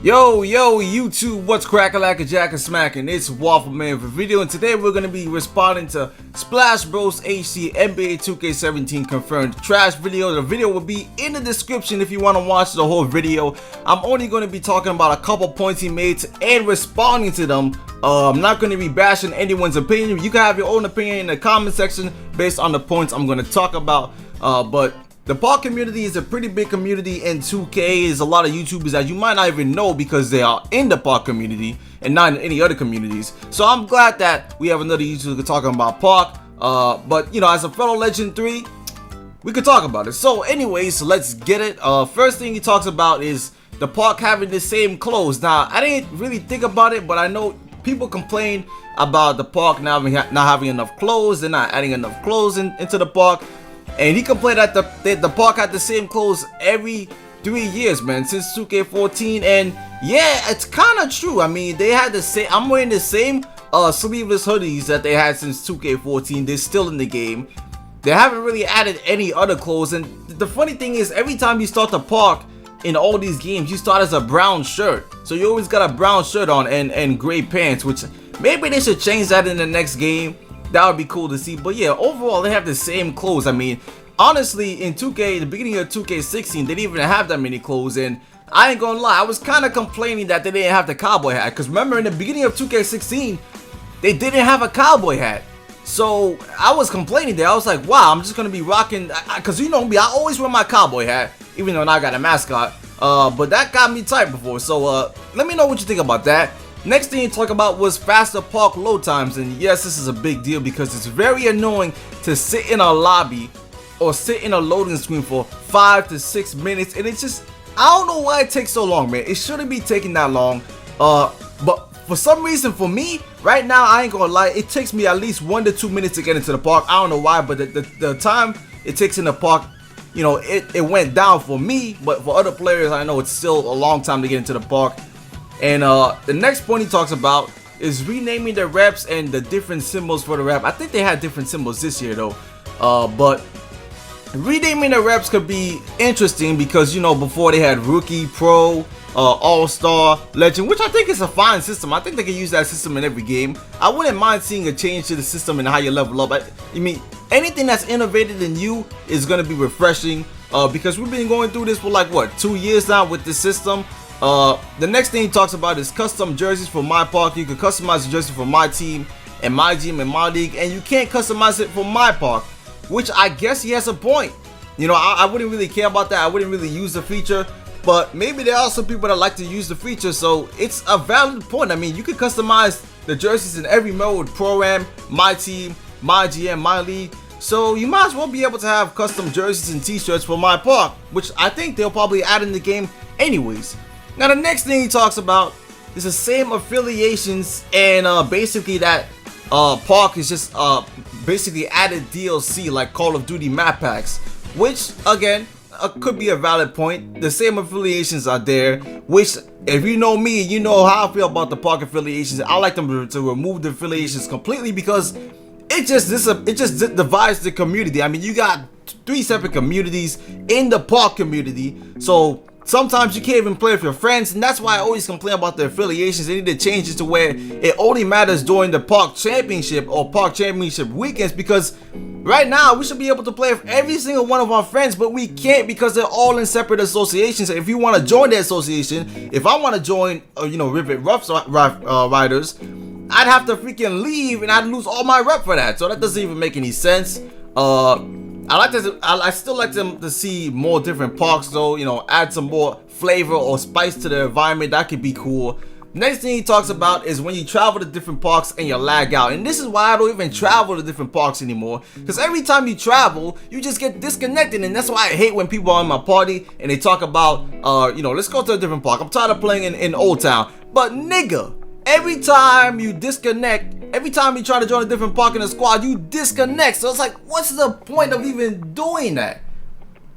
Yo, YouTube, what's crackalacka jack and smacking? It's Waffle Man for video, and today we're gonna be responding to Splash Bros HC NBA 2K17 confirmed trash video. The video will be in the description if you want to watch the whole video. I'm only going to be talking about a couple points he made and responding to them. I'm not going to be bashing anyone's opinion. You can have your own opinion in the comment section based on the points I'm going to talk about. But the POC community is a pretty big community in 2K. There's a lot of YouTubers that you might not even know because they are in the POC community and not in any other communities. So I'm glad that we have another YouTuber talking about POC. But you know, as a fellow Legend 3, we could talk about it. So anyways, let's get it. First thing he talks about is the POC having the same clothes. Now, I didn't really think about it, but I know people complain about the POC not having enough clothes. They're not adding enough clothes into the POC. And he complained that the POC had the same clothes every 3 years, man, since 2K14. And yeah, it's kind of true. I mean, they had the same. I'm wearing the same sleeveless hoodies that they had since 2K14. They're still in the game. They haven't really added any other clothes. And the funny thing is, every time you start the POC in all these games, you start as a brown shirt. So you always got a brown shirt on and gray pants, which maybe they should change that in the next game. That would be cool to see. But yeah, overall they have the same clothes. I mean, honestly, in 2K, the beginning of 2K16, they didn't even have that many clothes. And I ain't gonna lie, I was kind of complaining that they didn't have the cowboy hat. Because remember, in the beginning of 2K16, they didn't have a cowboy hat. So I was complaining there. I was like, wow, I'm just gonna be rocking, because you know me, I always wear my cowboy hat, even though I got a mascot. But that got me tight before. So let me know what you think about that. Next thing you talk about was faster POC load times, and yes, this is a big deal because it's very annoying to sit in a lobby or sit in a loading screen for 5 to 6 minutes, and it's just, I don't know why it takes so long, man. It shouldn't be taking that long, but for some reason, for me, right now, I ain't gonna lie, it takes me at least 1 to 2 minutes to get into the POC. I don't know why, but the time it takes in the POC, you know, it went down for me, but for other players, I know it's still a long time to get into the POC. And the next point he talks about is renaming the reps and the different symbols for the rep. I think they had different symbols this year though, but renaming the reps could be interesting because, you know, before they had rookie, pro, all-star, legend, which I think is a fine system. I think they can use that system in every game. I wouldn't mind seeing a change to the system and how you level up. I mean, anything that's innovative and new is going to be refreshing, because we've been going through this for like what, 2 years now with this system. The next thing he talks about is custom jerseys for my POC. You can customize the jersey for my team and my league, and you can't customize it for my POC, which I guess he has a point. You know, I wouldn't really care about that. I wouldn't really use the feature, but maybe there are some people that like to use the feature, so it's a valid point. I mean, you can customize the jerseys in every mode: Pro-Am, my team, my GM, my league. So you might as well be able to have custom jerseys and t-shirts for my POC, which I think they'll probably add in the game anyways. Now the next thing he talks about is the same affiliations, and basically that POC is just basically added DLC like Call of Duty map packs, which again could be a valid point. The same affiliations are there, which if you know me, you know how I feel about the POC affiliations. I like them to remove the affiliations completely because it just divides the community. I mean, you got 3 separate communities in the POC community, so sometimes you can't even play with your friends, and that's why I always complain about the affiliations. They need to change it to where it only matters during the POC Championship or POC Championship weekends, because right now we should be able to play with every single one of our friends, but we can't because they're all in separate associations. If you want to join the association, if I want to join, you know, Rivet Rough Riders, I'd have to freaking leave and I'd lose all my rep for that. So that doesn't even make any sense. I still like them to see more different POCs though, you know, add some more flavor or spice to the environment. That could be cool. Next thing he talks about is when you travel to different POCs and you lag out. And this is why I don't even travel to different POCs anymore, because every time you travel, you just get disconnected. And that's why I hate when people are in my party and they talk about, you know, let's go to a different POC. I'm tired of playing in Old Town. But nigga, every time you disconnect, every time you try to join a different POC in a squad, you disconnect. So it's like, what's the point of even doing that?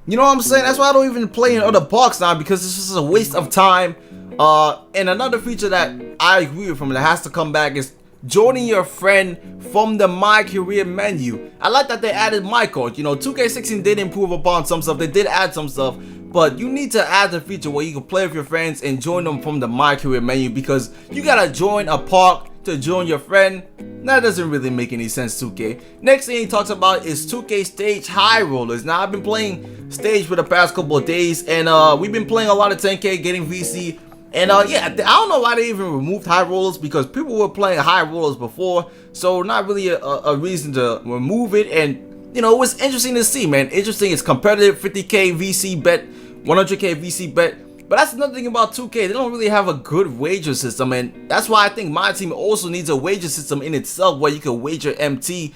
You know what I'm saying? That's why I don't even play in other POCs now, because it's just a waste of time. And another feature that I agree with him that has to come back is joining your friend from the My Career menu. I like that they added My Coach. You know, 2K16 did improve upon some stuff. They did add some stuff, but you need to add the feature where you can play with your friends and join them from the My Career menu, because you gotta join a park to join your friend. That doesn't really make any sense, 2K. Next thing he talks about is 2K Stage High Rollers. Now, I've been playing Stage for the past couple of days, and we've been playing a lot of 10K, getting VC. And yeah, I don't know why they even removed high rollers, because people were playing high rollers before, so not really a reason to remove it. And you know, it was interesting to see, man. Interesting. It's competitive, 50K VC bet, 100K VC bet. But that's another thing about 2K. They don't really have a good wager system, and that's why I think my team also needs a wager system in itself, where you can wager MT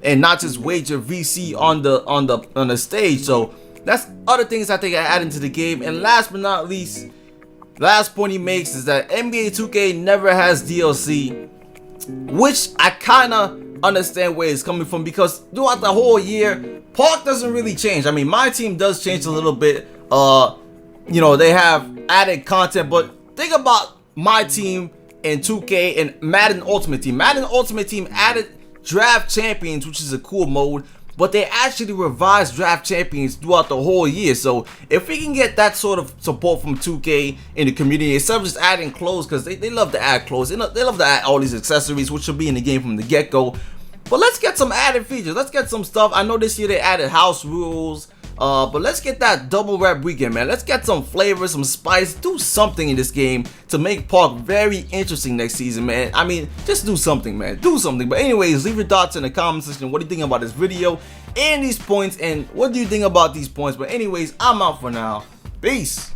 and not just wager VC on the stage. So that's other things I think I add into the game. And last but not least, last point he makes is that NBA 2K never has DLC, which I kind of understand where it's coming from, because throughout the whole year, Park doesn't really change. I mean, my team does change a little bit. You know, they have added content, but think about my team in 2K and Madden Ultimate Team. Madden Ultimate Team added Draft Champions, which is a cool mode, but they actually revised Draft Champions throughout the whole year. So if we can get that sort of support from 2K in the community, instead of just adding clothes, because they love to add clothes, they love to add all these accessories, which should be in the game from the get-go. But let's get some added features. Let's get some stuff. I know this year they added house rules, but let's get that double rep weekend, man. Let's get some flavor, some spice, do something in this game to make Park very interesting next season, man. I mean, just do something, man. Do something. But anyways, leave your thoughts in the comment section. What do you think about this video and these points, and what do you think about these points? But anyways, I'm out for now. Peace.